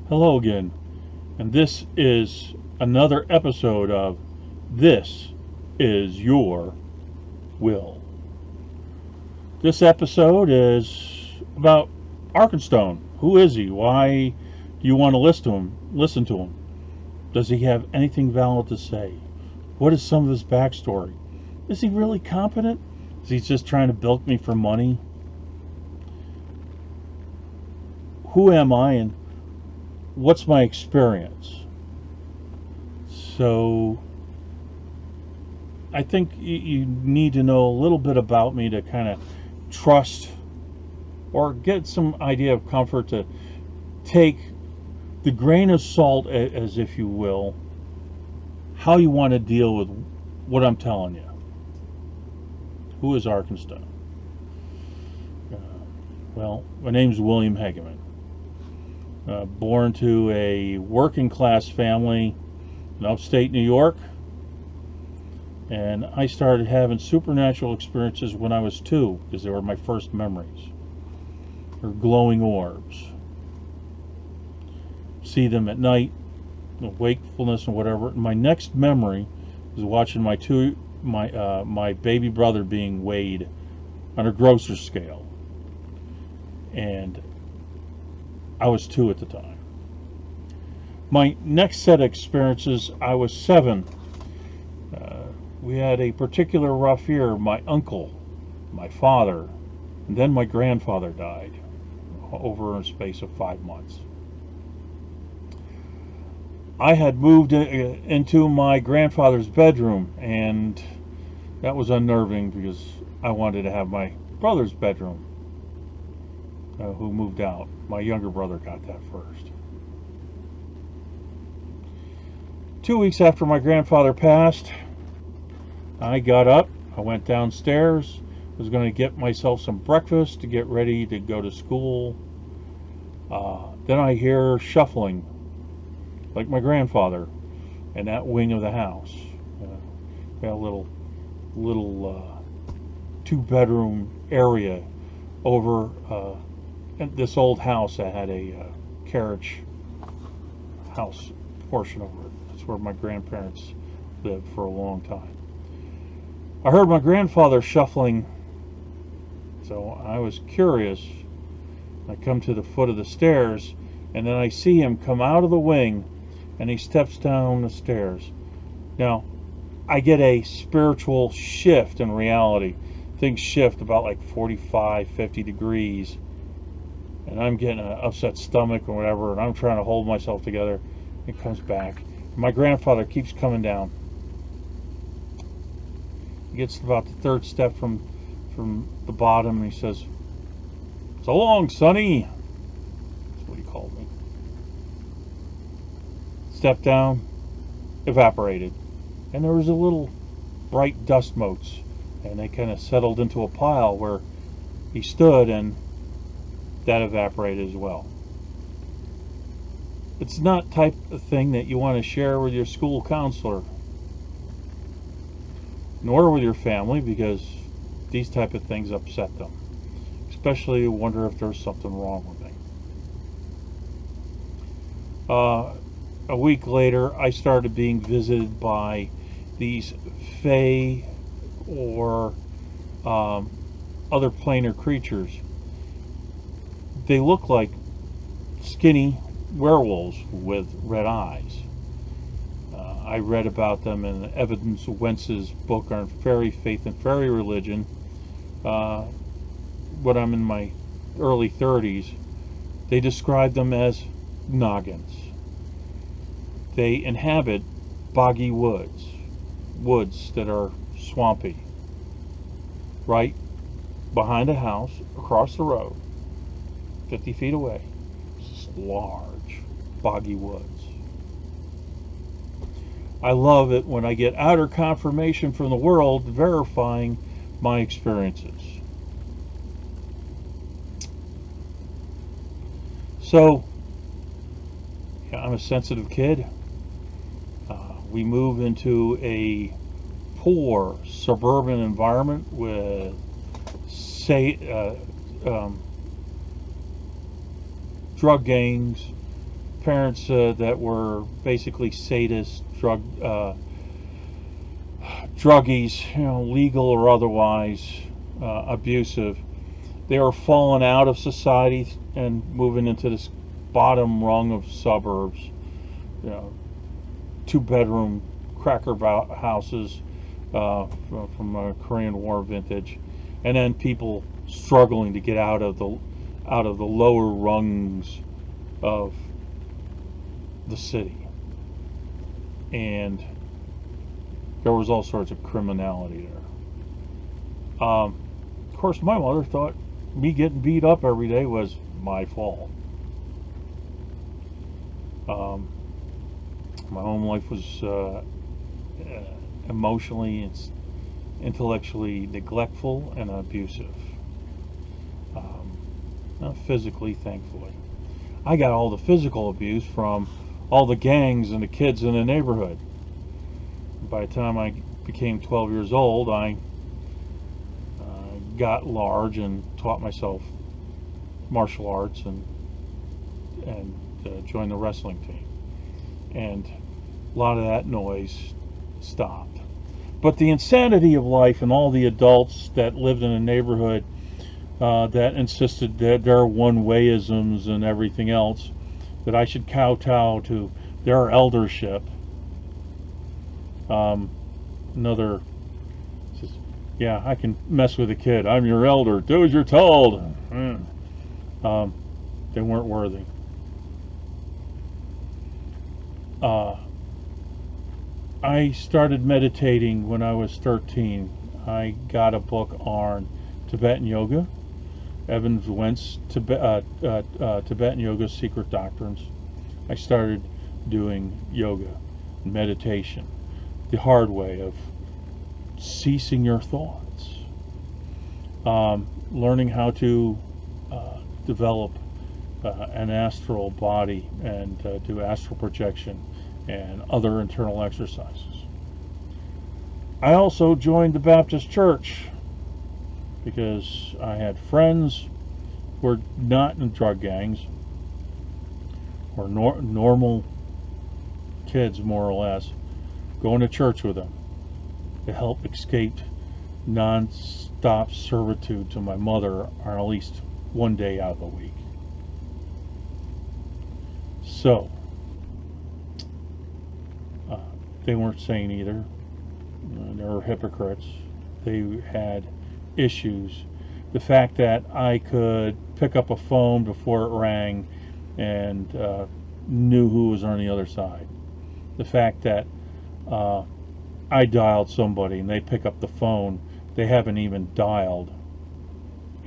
Hello again, and this is another episode of This Is Your Will. This episode is about Archonstone. Who is he? Why do you want to listen to him? Does he have anything valid to say? What is some of his backstory? Is he really competent? Is he just trying to bilk me for money? Who am I and what's my experience? So I think you need to know a little bit about me to kind of trust or get some idea of comfort to take the grain of salt, as if you will, how you want to deal with what I'm telling you. Who is Archonstone? Well, my name's William Hageman. Born to a working class family in upstate New York, and I started having supernatural experiences when I was 2 because they were my first memories. They're glowing orbs. See them at night, wakefulness and whatever. My next memory is watching my baby brother being weighed on a grocer's scale, and I was 2 at the time. My next set of experiences, I was 7. We had a particular rough year. My uncle, my father, and then my grandfather died over a space of 5 months. I had moved into my grandfather's bedroom, and that was unnerving because I wanted to have my brother's bedroom, who moved out. My younger brother got that first. 2 weeks after my grandfather passed, I got up, I went downstairs, was going to get myself some breakfast to get ready to go to school. Then I hear shuffling, like my grandfather, in that wing of the house. We had a little 2-bedroom area over this old house that had a carriage house portion of it. That's where my grandparents lived for a long time. I heard my grandfather shuffling, so I was curious. I come to the foot of the stairs, and then I see him come out of the wing, and he steps down the stairs. Now, I get a spiritual shift in reality. Things shift about like 45, 50 degrees, and I'm getting an upset stomach or whatever, and I'm trying to hold myself together. It comes back. My grandfather keeps coming down. He gets to about the 3rd step from the bottom, and he says, "So long, Sonny." That's what he called me. Stepped down, evaporated, and there was a little bright dust motes, and they kind of settled into a pile where he stood, and that evaporated as well. It's not type of thing that you want to share with your school counselor, nor with your family, because these type of things upset them. Especially wonder if there's something wrong with me. A week later, I started being visited by these fae or other planar creatures. They look like skinny werewolves with red eyes. I read about them in Evans Wentz's book on fairy faith and fairy religion when I'm in my early 30s. They describe them as noggins. They inhabit boggy woods that are swampy, right behind a house across the road, 50 feet away. It's large boggy woods. I love it when I get outer confirmation from the world verifying my experiences. So, yeah, I'm a sensitive kid. We move into a poor suburban environment with drug gangs, parents that were basically sadists, druggies, legal or otherwise, abusive. They were falling out of society and moving into this bottom rung of suburbs, 2-bedroom cracker houses from Korean War vintage, and then people struggling to get out of the lower rungs of the city. And there was all sorts of criminality there. Of course, my mother thought me getting beat up every day was my fault. My home life was emotionally and intellectually neglectful and abusive. Not physically, thankfully. I got all the physical abuse from all the gangs and the kids in the neighborhood. By the time I became 12 years old, I got large and taught myself martial arts and joined the wrestling team. And a lot of that noise stopped. But the insanity of life and all the adults that lived in the neighborhood that insisted that there are one-wayisms and everything else, that I should kowtow to their eldership. Another says, yeah, I can mess with a kid. I'm your elder. Do as you're told. They weren't worthy. I started meditating when I was 13. I got a book on Tibetan yoga, Evans Wentz, Tibetan Yoga Secret Doctrines. I started doing yoga and meditation, the hard way of ceasing your thoughts, learning how to develop an astral body and do astral projection and other internal exercises. I also joined the Baptist Church because I had friends who were not in drug gangs, or normal kids, more or less, going to church with them to help escape non-stop servitude to my mother on at least one day out of the week. So, they weren't sane either. They were hypocrites. They had issues. The fact that I could pick up a phone before it rang and knew who was on the other side. The fact that I dialed somebody and they pick up the phone, they haven't even dialed,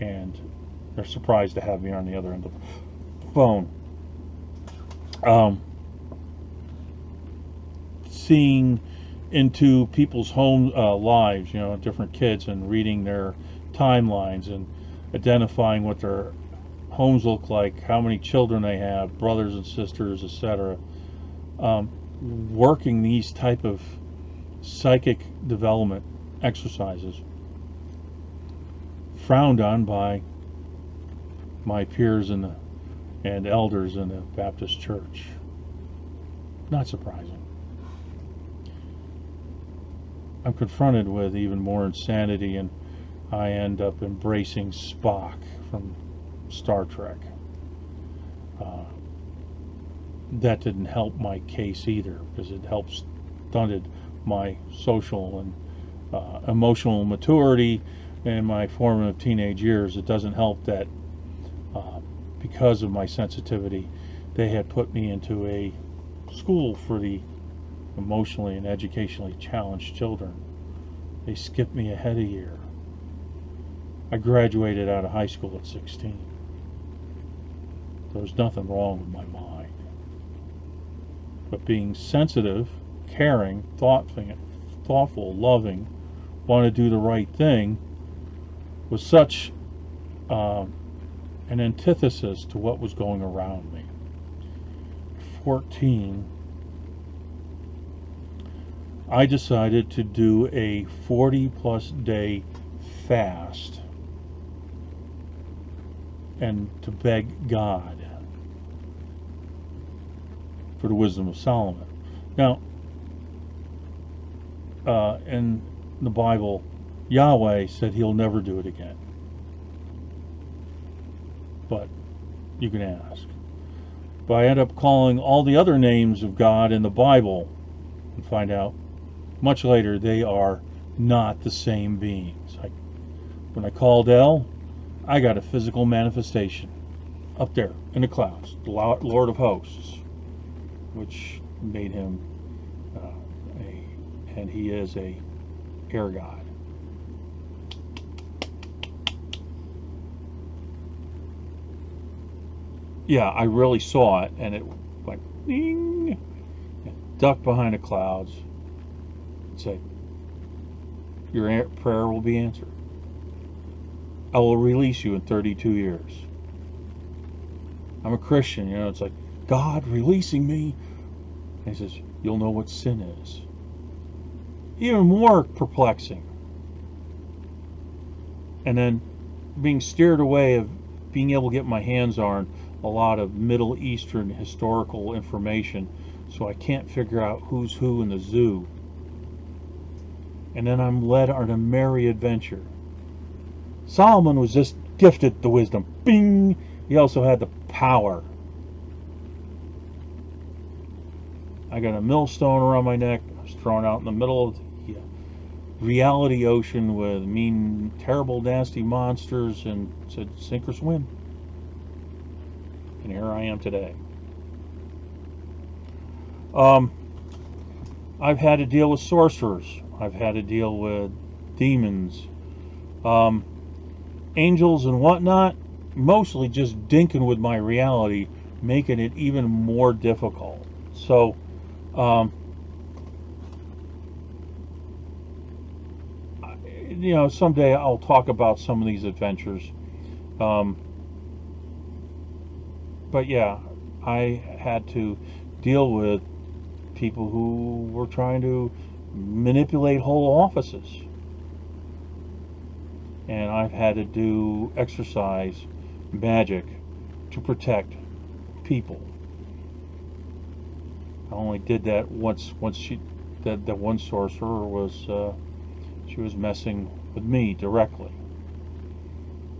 and they're surprised to have me on the other end of the phone. Seeing into people's home lives, different kids, and reading their timelines and identifying what their homes look like, how many children they have, brothers and sisters, etc. Working these type of psychic development exercises, frowned on by my peers and elders in the Baptist Church. Not surprising. I'm confronted with even more insanity, and I end up embracing Spock from Star Trek. That didn't help my case either, because it helped stunted my social and emotional maturity in my formative teenage years. It doesn't help that because of my sensitivity, they had put me into a school for the emotionally and educationally challenged children. They skipped me ahead a year. I graduated out of high school at 16. There was nothing wrong with my mind. But being sensitive, caring, thoughtful, loving, want to do the right thing, was such an antithesis to what was going around me. 14, I decided to do a 40-plus day fast and to beg God for the wisdom of Solomon. Now, in the Bible, Yahweh said he'll never do it again. But you can ask. But I end up calling all the other names of God in the Bible and find out much later they are not the same beings. When I called El, I got a physical manifestation up there in the clouds, the Lord of Hosts, which made him and he is a air god. Yeah, I really saw it, and it went ding, and ducked behind the clouds, and said, "Your prayer will be answered. I will release you in 32 years." I'm a Christian, it's like, God releasing me. And he says, "You'll know what sin is." Even more perplexing. And then being steered away of being able to get my hands on a lot of Middle Eastern historical information, so I can't figure out who's who in the zoo. And then I'm led on a merry adventure. Solomon was just gifted the wisdom. Bing! He also had the power. I got a millstone around my neck. I was thrown out in the middle of the reality ocean with mean, terrible, nasty monsters, and said, "Sink or swim." And here I am today. I've had to deal with sorcerers. I've had to deal with demons, angels and whatnot, mostly just dinking with my reality, making it even more difficult. So, someday I'll talk about some of these adventures. But yeah, I had to deal with people who were trying to manipulate whole offices. And I've had to do exercise magic to protect people. I only did that once that one sorcerer was she was messing with me directly,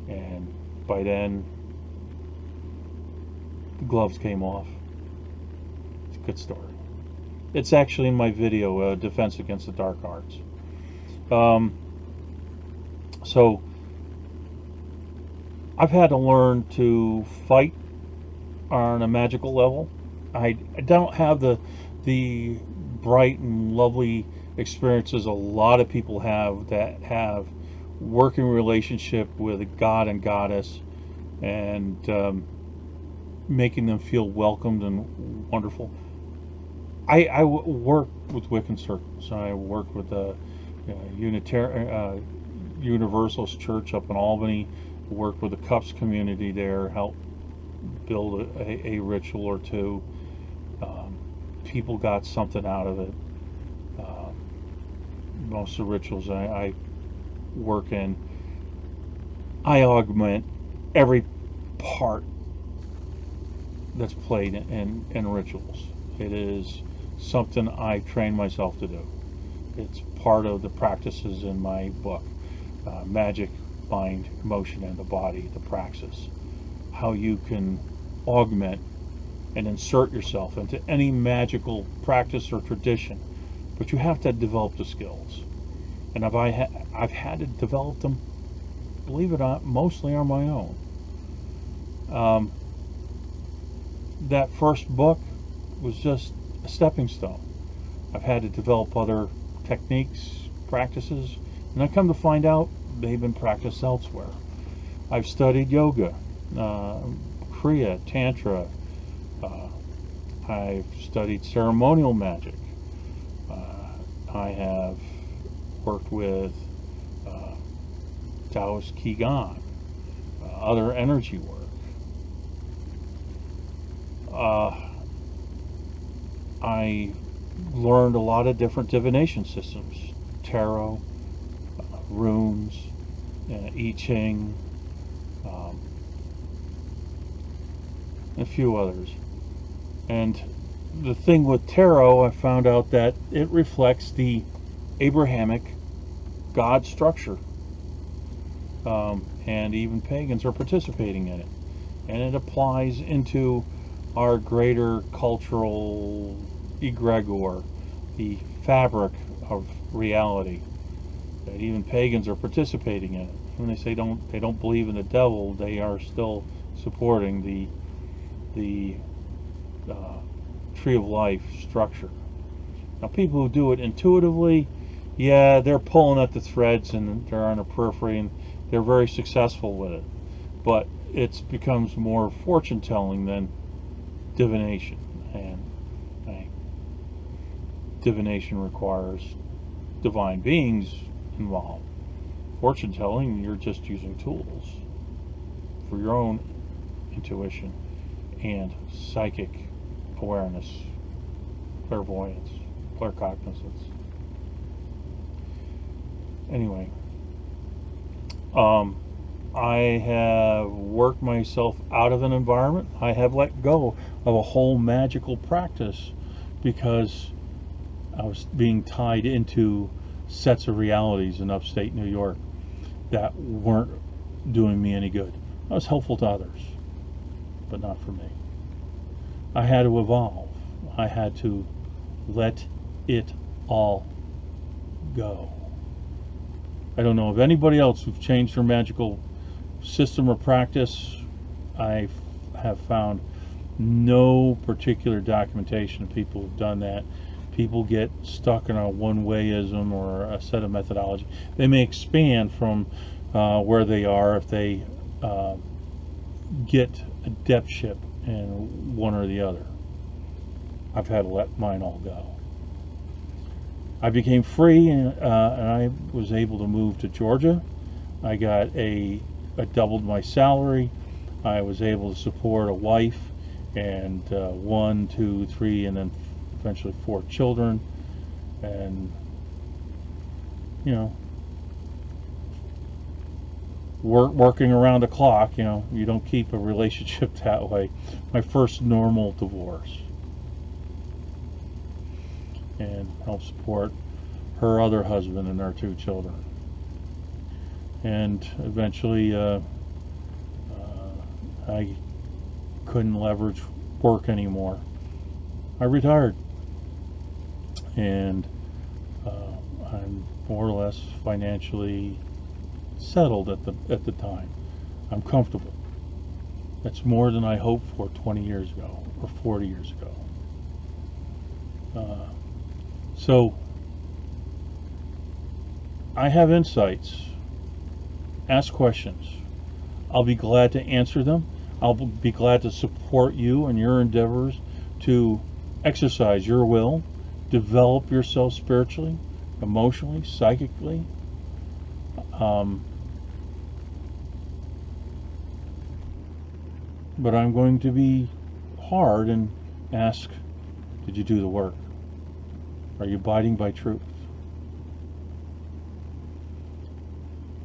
and by then the gloves came off. It's a good story. It's actually in my video, Defense Against the Dark Arts. So I've had to learn to fight on a magical level. I don't have the bright and lovely experiences a lot of people have that have working relationship with a god and goddess, and making them feel welcomed and wonderful. I work with Wiccan circles. I work with the Universalist Church up in Albany. Work with the Cups community there. Help build a ritual or two. People got something out of it. Most of the rituals I work in, I augment every part that's played in rituals. It is something I train myself to do. It's part of the practices in my book, Magic, Mind, Emotion, and the Body, the Praxis. How you can augment and insert yourself into any magical practice or tradition, but you have to develop the skills. And I've had to develop them, believe it or not, mostly on my own. That first book was just a stepping stone. I've had to develop other techniques, practices, and I come to find out they've been practiced elsewhere. I've studied yoga, Kriya, Tantra. I've studied ceremonial magic. I have worked with Taoist Qigong, other energy work. I learned a lot of different divination systems, tarot, runes, I Ching, and a few others. And the thing with tarot, I found out that it reflects the Abrahamic God structure, and even pagans are participating in it, and it applies into our greater cultural egregore, the fabric of reality. That even pagans are participating in it. When they say they don't believe in the devil, they are still supporting the tree of life structure. Now, people who do it intuitively, yeah, they're pulling at the threads and they're on the periphery and they're very successful with it. But it becomes more fortune telling than divination, and divination requires divine beings involved. Fortune telling, you're just using tools for your own intuition and psychic awareness, clairvoyance, claircognizance. Anyway, I have worked myself out of an environment. I have let go of a whole magical practice because I was being tied into sets of realities in upstate New York that weren't doing me any good. I was helpful to others, but not for me. I had to evolve. I had to let it all go. I don't know of anybody else who've changed their magical system or practice. I have found no particular documentation of people who've done that. People get stuck in a one-wayism or a set of methodology. They may expand from where they are if they get a adeptship in one or the other. I've had to let mine all go. I became free, and I was able to move to Georgia. I doubled my salary. I was able to support a wife and 1, 2, 3, and then eventually 4 children. And working around the clock. You don't keep a relationship that way. My first normal divorce, and help support her other husband and their 2 children. And eventually I couldn't leverage work anymore. I retired, and I'm more or less financially settled at the time. I'm comfortable. That's more than I hoped for 20 years ago or 40 years ago. So I have insights. Ask questions. I'll be glad to answer them. I'll be glad to support you in your endeavors to exercise your will, develop yourself spiritually, emotionally, psychically. But I'm going to be hard and ask, did you do the work? Are you abiding by truth?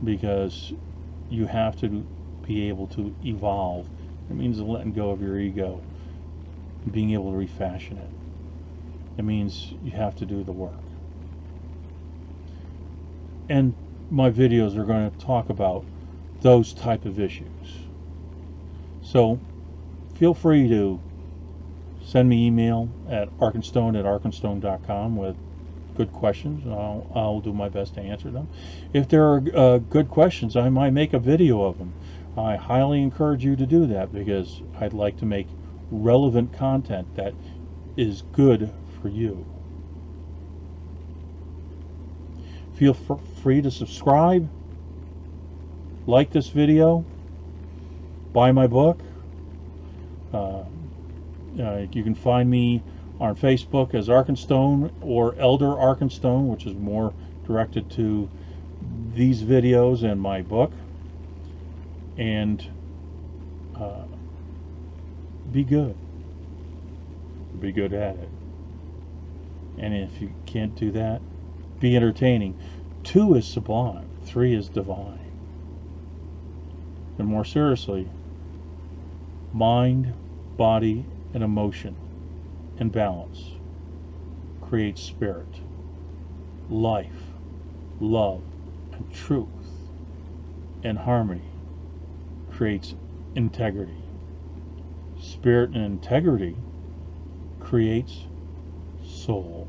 Because you have to be able to evolve. It means letting go of your ego and being able to refashion it. It means you have to do the work. And my videos are going to talk about those type of issues. So feel free to send me email at archonstone@archonstone.com with good questions, and I'll do my best to answer them. If there are good questions, I might make a video of them. I highly encourage you to do that, because I'd like to make relevant content that is good for you. Feel free to subscribe, like this video, buy my book. You can find me on Facebook as Archonstone or Elder Archonstone, which is more directed to these videos and my book. And be good. Be good at it. And if you can't do that, be entertaining. 2 is sublime. 3 is divine. And more seriously, mind, body, and emotion and balance creates spirit. Life, love, and truth and harmony creates integrity. Spirit and integrity creates soul.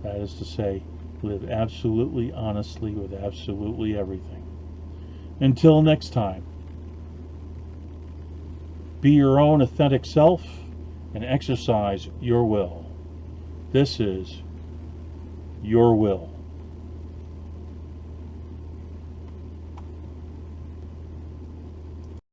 That is to say, live absolutely honestly with absolutely everything. Until next time, be your own authentic self and exercise your will. This is your will.